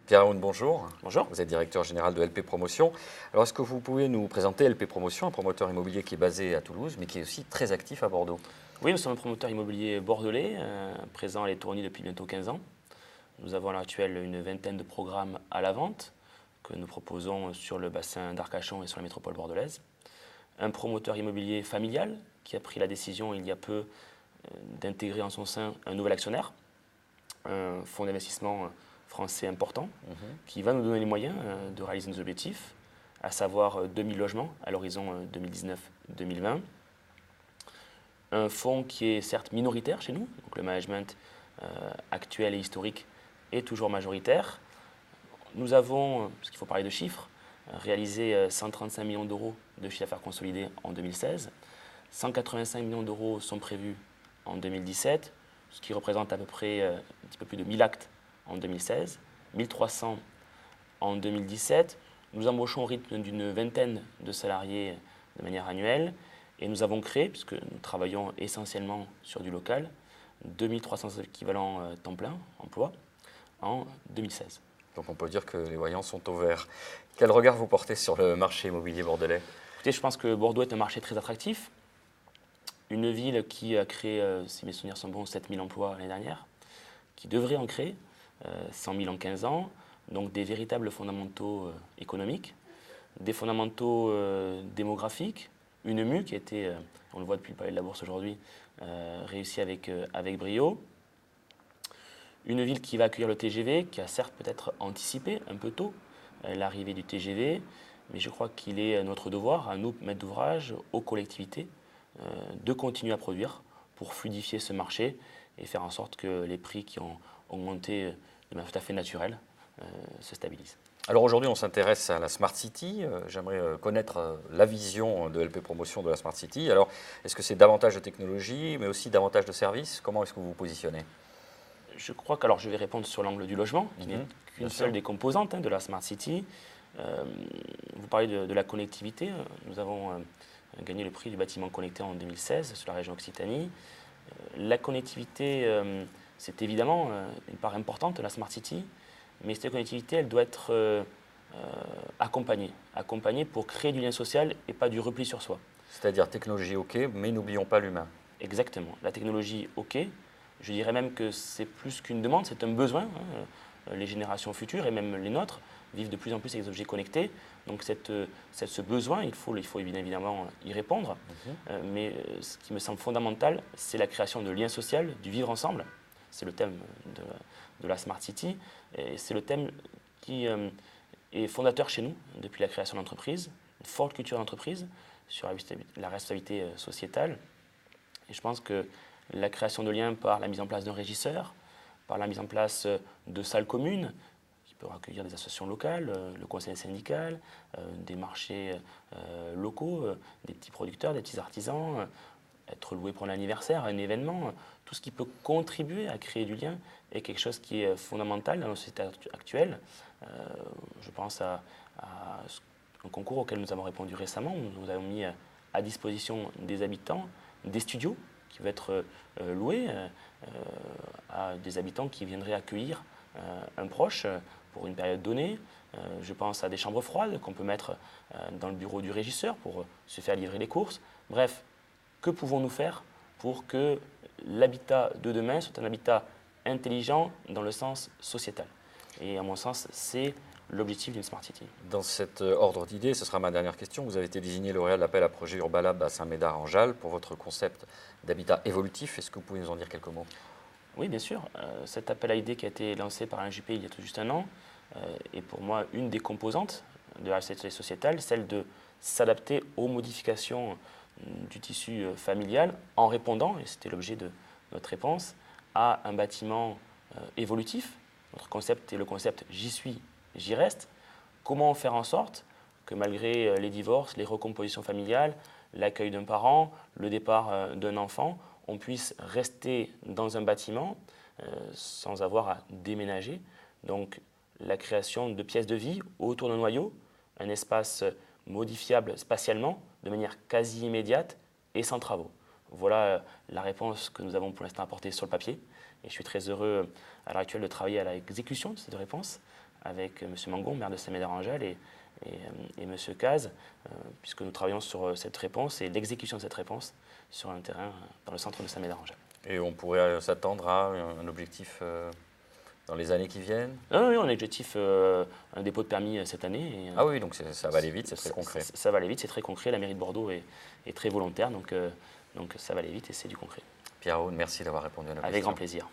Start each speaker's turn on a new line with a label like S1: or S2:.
S1: Pierre Aoun, bonjour.
S2: Bonjour.
S1: Vous êtes directeur général de LP Promotion. Alors, est-ce que vous pouvez nous présenter LP Promotion, un promoteur immobilier qui est basé à Toulouse, mais qui est aussi très actif à Bordeaux?
S2: Oui, nous sommes un promoteur immobilier bordelais, présent à Les Tournies depuis bientôt 15 ans. Nous avons à l'heure actuelle une vingtaine de programmes à la vente que nous proposons sur le bassin d'Arcachon et sur la métropole bordelaise. Un promoteur immobilier familial qui a pris la décision il y a peu d'intégrer en son sein un nouvel actionnaire, un fonds d'investissement français important qui va nous donner les moyens de réaliser nos objectifs, à savoir 2000 logements à l'horizon 2019-2020. Un fonds qui est certes minoritaire chez nous, donc le management actuel et historique est toujours majoritaire. Nous avons, parce qu'il faut parler de chiffres, réalisé 135 millions d'euros de chiffre d'affaires consolidé en 2016. 185 millions d'euros sont prévus en 2017, ce qui représente à peu près un petit peu plus de 1000 actes en 2016, 1300 en 2017. Nous embauchons au rythme d'une vingtaine de salariés de manière annuelle et nous avons créé, puisque nous travaillons essentiellement sur du local, 2300 équivalents temps plein emploi en 2016.
S1: Donc on peut dire que les voyants sont au vert. Quel regard vous portez sur le marché immobilier bordelais?
S2: Écoutez, je pense que Bordeaux est un marché très attractif. Une ville qui a créé, si mes souvenirs sont bons, 7000 emplois l'année dernière, qui devrait en créer 100 000 en 15 ans, donc des véritables fondamentaux économiques, des fondamentaux démographiques, une mue qui a été, on le voit depuis le Palais de la Bourse aujourd'hui, réussie avec brio. Une ville qui va accueillir le TGV, qui a certes peut-être anticipé un peu tôt l'arrivée du TGV, mais je crois qu'il est notre devoir, à nous, maîtres d'ouvrage, aux collectivités, de continuer à produire pour fluidifier ce marché et faire en sorte que les prix qui ont augmenté de manière tout à fait naturelle se stabilisent.
S1: Alors aujourd'hui, on s'intéresse à la Smart City. J'aimerais connaître la vision de LP Promotion de la Smart City. Alors, est-ce que c'est davantage de technologie, mais aussi davantage de services? Comment est-ce que vous vous positionnez?
S2: Je crois que, alors je vais répondre sur l'angle du logement, qui n'est qu'une seule des composantes de la Smart City. Vous parlez de la connectivité. Nous avons gagné le prix du bâtiment connecté en 2016 sur la région Occitanie. La connectivité, c'est évidemment une part importante de la Smart City, mais cette connectivité, elle doit être accompagnée pour créer du lien social et pas du repli sur soi.
S1: C'est-à-dire technologie, ok, mais n'oublions pas l'humain.
S2: Exactement. La technologie, ok. Je dirais même que c'est plus qu'une demande, c'est un besoin. Les générations futures et même les nôtres vivent de plus en plus avec des objets connectés. Donc ce besoin, il faut bien évidemment y répondre. Mais ce qui me semble fondamental, c'est la création de liens sociaux, du vivre ensemble. C'est le thème de la Smart City. Et c'est le thème qui est fondateur chez nous depuis la création d'entreprise. Une forte culture d'entreprise sur la responsabilité sociétale. Et je pense que la création de liens par la mise en place d'un régisseur, par la mise en place de salles communes qui peuvent accueillir des associations locales, le conseil syndical, des marchés locaux, des petits producteurs, des petits artisans, être loué pour un anniversaire, un événement, tout ce qui peut contribuer à créer du lien est quelque chose qui est fondamental dans notre société actuelle. Je pense à un concours auquel nous avons répondu récemment, où nous avons mis à disposition des habitants des studios qui va être loué à des habitants qui viendraient accueillir un proche pour une période donnée. Je pense à des chambres froides qu'on peut mettre dans le bureau du régisseur pour se faire livrer les courses. Bref, que pouvons-nous faire pour que l'habitat de demain soit un habitat intelligent dans le sens sociétal? Et à mon sens, c'est l'objectif d'une Smart City.
S1: Dans cet ordre d'idées, ce sera ma dernière question. Vous avez été désigné lauréat de l'appel à projet Urbalab à Saint-Médard-en-Jalles pour votre concept d'habitat évolutif. Est-ce que vous pouvez nous en dire quelques mots?
S2: Oui, bien sûr. Cet appel à idées qui a été lancé par l'ANJP il y a tout juste un an est pour moi une des composantes de la société sociétale, celle de s'adapter aux modifications du tissu familial en répondant, et c'était l'objet de notre réponse, à un bâtiment évolutif. Notre concept est le concept « J'y suis, j'y reste ». Comment faire en sorte que malgré les divorces, les recompositions familiales, l'accueil d'un parent, le départ d'un enfant, on puisse rester dans un bâtiment sans avoir à déménager. Donc la création de pièces de vie autour d'un noyau, un espace modifiable spatialement de manière quasi immédiate et sans travaux. Voilà la réponse que nous avons pour l'instant apportée sur le papier. Et je suis très heureux à l'heure actuelle de travailler à l'exécution de cette réponse avec M. Mangon, maire de Saint-Médard-en-Jalles, et M. Caz, puisque nous travaillons sur cette réponse et l'exécution de cette réponse sur un terrain dans le centre de Saint-Médard-en-Jalles.
S1: Et on pourrait s'attendre à un objectif dans les années qui viennent?
S2: Oui, on a l'objectif, un dépôt de permis cette année.
S1: Ah oui, donc ça va aller vite, c'est très concret.
S2: Ça va aller vite, c'est très concret. La mairie de Bordeaux est très volontaire, donc ça va aller vite et c'est du concret.
S1: Pierre Aune, merci d'avoir répondu à nos questions.
S2: Avec grand plaisir.